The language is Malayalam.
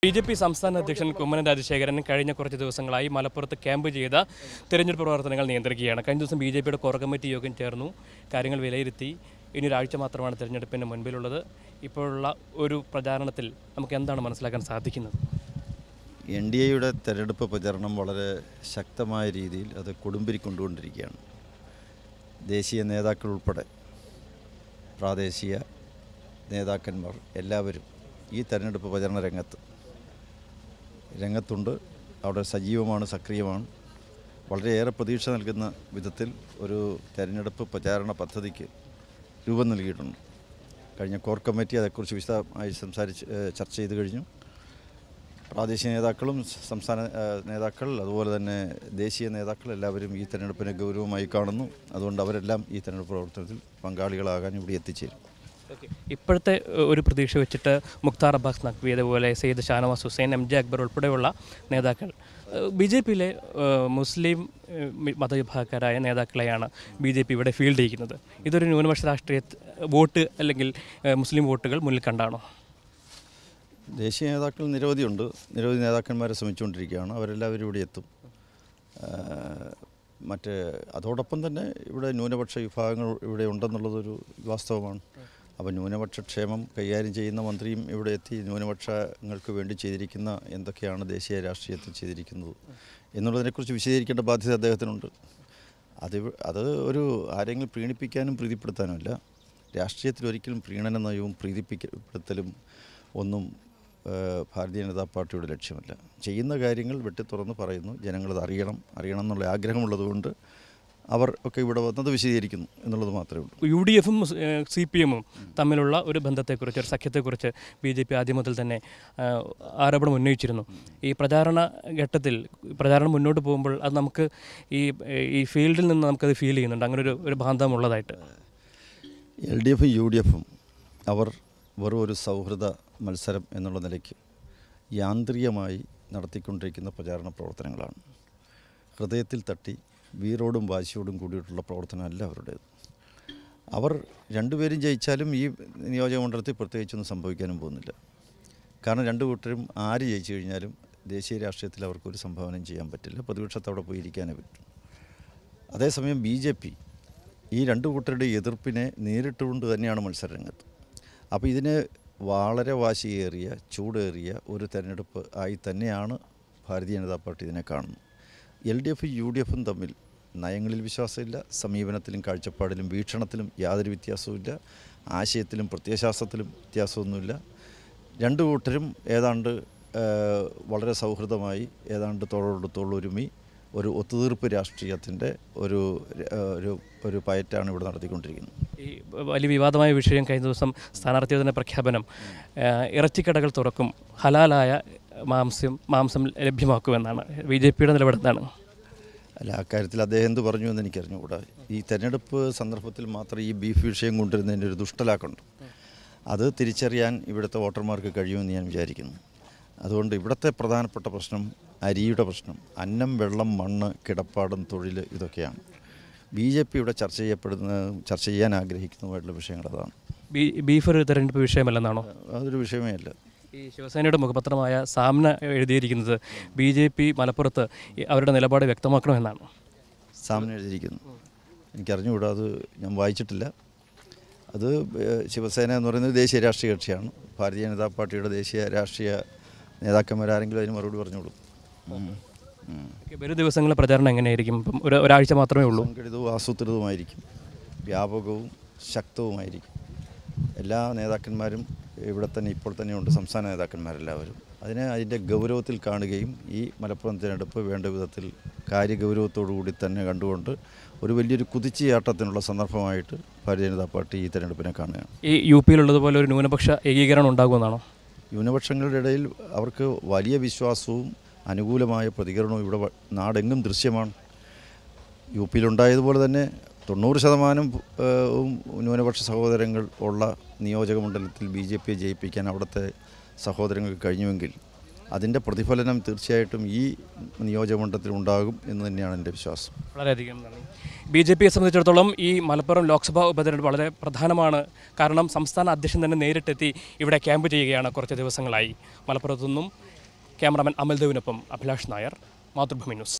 BJP സംസ്ഥാന അധ്യക്ഷൻ കുമ്മനം രാജശേഖരൻ കഴിഞ്ഞ കുറച്ച് ദിവസങ്ങളായി മലപ്പുറത്ത് ക്യാമ്പ് ചെയ്ത തെരഞ്ഞെടുപ്പ് പ്രവർത്തനങ്ങൾ നിയന്ത്രിക്കുകയാണ്. കഴിഞ്ഞ ദിവസം BJPയുടെ കോർ കമ്മിറ്റി യോഗം ചേർന്നു, കാര്യങ്ങൾ വിലയിരുത്തി. ഇനി ഒരാഴ്ച മാത്രമാണ് തെരഞ്ഞെടുപ്പിന് മുൻപിലുള്ളത്. ഇപ്പോഴുള്ള ഒരു പ്രചാരണത്തിൽ നമുക്ക് എന്താണ് മനസ്സിലാക്കാൻ സാധിക്കുന്നത്? NDAയുടെ തെരഞ്ഞെടുപ്പ് പ്രചരണം വളരെ ശക്തമായ രീതിയിൽ അത് കൊടുമ്പിരിക്കൊണ്ടുകൊണ്ടിരിക്കുകയാണ്. ദേശീയ നേതാക്കൾ ഉൾപ്പെടെ പ്രാദേശിക നേതാക്കന്മാർ എല്ലാവരും ഈ തെരഞ്ഞെടുപ്പ് പ്രചരണ രംഗത്തുണ്ട്. അവിടെ സജീവമാണ്, സക്രിയമാണ്. വളരെയേറെ പ്രതീക്ഷ നൽകുന്ന വിധത്തിൽ ഒരു തെരഞ്ഞെടുപ്പ് പ്രചാരണ പദ്ധതിക്ക് രൂപം നൽകിയിട്ടുണ്ട്. കഴിഞ്ഞ കോർ കമ്മിറ്റി അതേക്കുറിച്ച് വിശദമായി ചർച്ച ചെയ്ത് കഴിഞ്ഞു. പ്രാദേശിക നേതാക്കളും സംസ്ഥാന നേതാക്കൾ അതുപോലെ തന്നെ ദേശീയ നേതാക്കൾ എല്ലാവരും ഈ തെരഞ്ഞെടുപ്പിനെ ഗൗരവമായി കാണുന്നു. അതുകൊണ്ട് അവരെല്ലാം ഈ തെരഞ്ഞെടുപ്പ് പ്രവർത്തനത്തിൽ പങ്കാളികളാകാൻ ഇവിടെ എത്തിച്ചേരും. ഇപ്പോഴത്തെ ഒരു പ്രതീക്ഷ വെച്ചിട്ട് മുഖ്താർ അബ്ബാസ് നഖ്വി, അതുപോലെ സയ്യിദ് ഷാനവാസ് ഹുസൈൻ, MJ അക്ബർ ഉൾപ്പെടെയുള്ള നേതാക്കൾ BJPയിലെ മുസ്ലിം മതവിഭാഗക്കാരായ നേതാക്കളെയാണ് BJP ഇവിടെ ഫീൽഡ് ചെയ്യുന്നത്. ഇതൊരു ന്യൂനപക്ഷ രാഷ്ട്രീയ വോട്ട് അല്ലെങ്കിൽ മുസ്ലിം വോട്ടുകൾ മുന്നിൽ കണ്ടാണോ? ദേശീയ നേതാക്കൾ നിരവധി നേതാക്കന്മാരെ ശ്രമിച്ചുകൊണ്ടിരിക്കുകയാണ്. അവരെല്ലാവരും ഇവിടെ എത്തും. അതോടൊപ്പം തന്നെ ഇവിടെ ന്യൂനപക്ഷ വിഭാഗങ്ങൾ ഇവിടെ ഉണ്ടെന്നുള്ളതൊരു വാസ്തവമാണ്. അപ്പോൾ ന്യൂനപക്ഷ ക്ഷേമം കൈകാര്യം ചെയ്യുന്ന മന്ത്രിയും ഇവിടെ എത്തി ന്യൂനപക്ഷങ്ങൾക്ക് വേണ്ടി ചെയ്തിരിക്കുന്ന എന്തൊക്കെയാണ് ദേശീയ രാഷ്ട്രീയത്തിൽ ചെയ്തിരിക്കുന്നത് എന്നുള്ളതിനെക്കുറിച്ച് വിശദീകരിക്കേണ്ട ബാധ്യത അദ്ദേഹത്തിനുണ്ട്. അത് ഒരു ആരെങ്കിലും പ്രീണിപ്പിക്കാനും പ്രീതിപ്പെടുത്താനുമല്ല. രാഷ്ട്രീയത്തിൽ ഒരിക്കലും പ്രീണന നയവും പ്രീതിപ്പെടുത്തലും ഒന്നും ഭാരതീയ ജനതാ പാർട്ടിയുടെ ലക്ഷ്യമല്ല. ചെയ്യുന്ന കാര്യങ്ങൾ വെട്ടിത്തുറന്ന് പറയുന്നു, ജനങ്ങളത് അറിയണം എന്നുള്ള ആഗ്രഹമുള്ളതുകൊണ്ട് അവർ ഒക്കെ ഇവിടെ വന്നത് വിശദീകരിക്കുന്നു എന്നുള്ളത് മാത്രമേ ഉള്ളൂ. UDFും CPMും തമ്മിലുള്ള ഒരു ബന്ധത്തെക്കുറിച്ച്, ഒരു സഖ്യത്തെക്കുറിച്ച് BJP ആദ്യം മുതൽ തന്നെ ആരോപണം ഉന്നയിച്ചിരുന്നു. ഈ പ്രചാരണ ഘട്ടത്തിൽ പ്രചാരണം മുന്നോട്ട് പോകുമ്പോൾ അത് നമുക്ക് ഈ ഫീൽഡിൽ നിന്ന് നമുക്കത് ഫീൽ ചെയ്യുന്നുണ്ട്, അങ്ങനെ ഒരു ബാന്ധവമുള്ളതായിട്ട്. LDFും UDFും അവർ വെറും ഒരു സൗഹൃദ മത്സരം എന്നുള്ള നിലയ്ക്ക് യാന്ത്രികമായി നടത്തിക്കൊണ്ടിരിക്കുന്ന പ്രചാരണ പ്രവർത്തനങ്ങളാണ്. ഹൃദയത്തിൽ തട്ടി വീറോടും വാശിയോടും കൂടിയിട്ടുള്ള പ്രവർത്തനമല്ല അവരുടേത്. അവർ രണ്ടുപേരും ജയിച്ചാലും ഈ നിയോജകമണ്ഡലത്തിൽ പ്രത്യേകിച്ചൊന്നും സംഭവിക്കാനും പോകുന്നില്ല. കാരണം രണ്ടു കൂട്ടരും ആര് ജയിച്ചു കഴിഞ്ഞാലും ദേശീയ രാഷ്ട്രീയത്തിൽ അവർക്കൊരു സംഭാവനയും ചെയ്യാൻ പറ്റില്ല. പ്രതിപക്ഷത്തവിടെ പോയിരിക്കാനേ പറ്റും. അതേസമയം BJP ഈ രണ്ടു കൂട്ടരുടെ എതിർപ്പിനെ നേരിട്ടുകൊണ്ട് തന്നെയാണ് മത്സരരംഗത്ത്. അപ്പോൾ ഇതിനെ വളരെ വാശിയേറിയ ചൂടേറിയ ഒരു തെരഞ്ഞെടുപ്പ് ആയി തന്നെയാണ് ഭാരതീയ ജനതാ പാർട്ടി ഇതിനെ കാണുന്നത്. LDFും UDFും തമ്മിൽ നയങ്ങളിൽ വിശ്വാസമില്ല, സമീപനത്തിലും കാഴ്ചപ്പാടിലും വീക്ഷണത്തിലും യാതൊരു വ്യത്യാസവുമില്ല, ആശയത്തിലും പ്രത്യയശാസ്ത്രത്തിലും വ്യത്യാസമൊന്നുമില്ല. രണ്ടു കൂട്ടരും ഏതാണ്ട് വളരെ സൗഹൃദമായി ഏതാണ്ട് തോളോട് തോളൊരുമി ഒരു ഒത്തുതീർപ്പ് രാഷ്ട്രീയത്തിൻ്റെ ഒരു പയറ്റാണ് ഇവിടെ നടത്തിക്കൊണ്ടിരിക്കുന്നത്. ഈ വലിയ വിവാദമായ വിഷയം കഴിഞ്ഞ ദിവസം സ്ഥാനാർത്ഥിയുടെ പ്രഖ്യാപനം, ഇറച്ചിക്കടകൾ തുറക്കും, ഹലാലായ മാംസം ലഭ്യമാക്കുമെന്നാണ്. BJPയുടെ നിലപാടെന്താണ്? അല്ല, അക്കാര്യത്തിൽ അദ്ദേഹം എന്ത് പറഞ്ഞു എന്ന് എനിക്കറിഞ്ഞുകൂടാ. ഈ തെരഞ്ഞെടുപ്പ് സന്ദർഭത്തിൽ മാത്രം ഈ ബീഫ് വിഷയം കൊണ്ടുവരുന്നതിൻ്റെ ഒരു ദുഷ്ടലാക്കുണ്ട്. അത് തിരിച്ചറിയാൻ ഇവിടുത്തെ വോട്ടർമാർക്ക് കഴിയുമെന്ന് ഞാൻ വിചാരിക്കുന്നു. അതുകൊണ്ട് ഇവിടുത്തെ പ്രധാനപ്പെട്ട പ്രശ്നം അരിയുടെ പ്രശ്നം, അന്നം, വെള്ളം, മണ്ണ്, കിടപ്പാടം, തൊഴിൽ, ഇതൊക്കെയാണ്. BJP ഇവിടെ ചർച്ച ചെയ്യാൻ ആഗ്രഹിക്കുന്നതുമായിട്ടുള്ള വിഷയങ്ങൾ അതാണ്. ബീഫ് ഒരു തെരഞ്ഞെടുപ്പ് വിഷയമല്ലെന്നാണോ? അതൊരു വിഷയമേ അല്ല. ഈ ശിവസേനയുടെ മുഖപത്രമായ സാമ്ന എഴുതിയിരിക്കുന്നത് BJP മലപ്പുറത്ത് അവരുടെ നിലപാട് വ്യക്തമാക്കണമെന്നാണ്. സാമ്ന എഴുതിയിരിക്കുന്നു, എനിക്കറിഞ്ഞുകൂടാ, അത് ഞാൻ വായിച്ചിട്ടില്ല. അത് ശിവസേന എന്ന് പറയുന്നത് ദേശീയ രാഷ്ട്രീയ കക്ഷിയാണ്. ഭാരതീയ ജനതാ പാർട്ടിയുടെ ദേശീയ രാഷ്ട്രീയ നേതാക്കന്മാരാരെങ്കിലും അതിന് മറുപടി പറഞ്ഞോളൂ. വരും ദിവസങ്ങളിലെ പ്രചാരണം എങ്ങനെയായിരിക്കും? ഇപ്പം ഒരാഴ്ച മാത്രമേ ഉള്ളൂ. സംഘടിതവും ആസൂത്രിതവുമായിരിക്കും, വ്യാപകവും ശക്തവുമായിരിക്കും. എല്ലാ നേതാക്കന്മാരും ഇവിടെ തന്നെ ഇപ്പോൾ തന്നെയുണ്ട്, സംസ്ഥാന നേതാക്കന്മാരെല്ലാവരും അതിൻ്റെ ഗൗരവത്തിൽ കാണുകയും ഈ മലപ്പുറം തിരഞ്ഞെടുപ്പ് വേണ്ട വിധത്തിൽ കാര്യഗൗരവത്തോടുകൂടി തന്നെ കണ്ടുകൊണ്ട് ഒരു വലിയൊരു കുതിച്ചുചാട്ടത്തിനുള്ള സന്ദർഭമായിട്ട് ഭാരതീയ ജനതാ പാർട്ടി ഈ തെരഞ്ഞെടുപ്പിനെ കാണുകയാണ്. ഈ UPയിലുള്ളതുപോലെ ഒരു ന്യൂനപക്ഷ ഏകീകരണം ഉണ്ടാകുമെന്നാണോ? ന്യൂനപക്ഷങ്ങളുടെ ഇടയിൽ അവർക്ക് വലിയ വിശ്വാസവും അനുകൂലമായ പ്രതികരണവും ഇവിടെ നാടെങ്ങും ദൃശ്യമാണ്. UPയിലുണ്ടായതുപോലെ തന്നെ 90% ന്യൂനപക്ഷ സഹോദരങ്ങൾ ഉള്ള നിയോജകമണ്ഡലത്തിൽ BJPയെ ജയിപ്പിക്കാൻ അവിടുത്തെ സഹോദരങ്ങൾക്ക് കഴിഞ്ഞുവെങ്കിൽ അതിൻ്റെ പ്രതിഫലനം തീർച്ചയായിട്ടും ഈ നിയോജകമണ്ഡലത്തിൽ ഉണ്ടാകും എന്ന് തന്നെയാണ് എൻ്റെ വിശ്വാസം. വളരെയധികം നന്ദി. BJPയെ സംബന്ധിച്ചിടത്തോളം ഈ മലപ്പുറം ലോക്സഭാ ഉപതെരഞ്ഞെടുപ്പ് വളരെ പ്രധാനമാണ്. കാരണം സംസ്ഥാന അധ്യക്ഷൻ തന്നെ നേരിട്ടെത്തി ഇവിടെ ക്യാമ്പ് ചെയ്യുകയാണ് കുറച്ച് ദിവസങ്ങളായി. മലപ്പുറത്തു നിന്നും ക്യാമറാമാൻ അമൽദേവിനൊപ്പം അഭിലാഷ് നായർ, മാതൃഭൂമി ന്യൂസ്.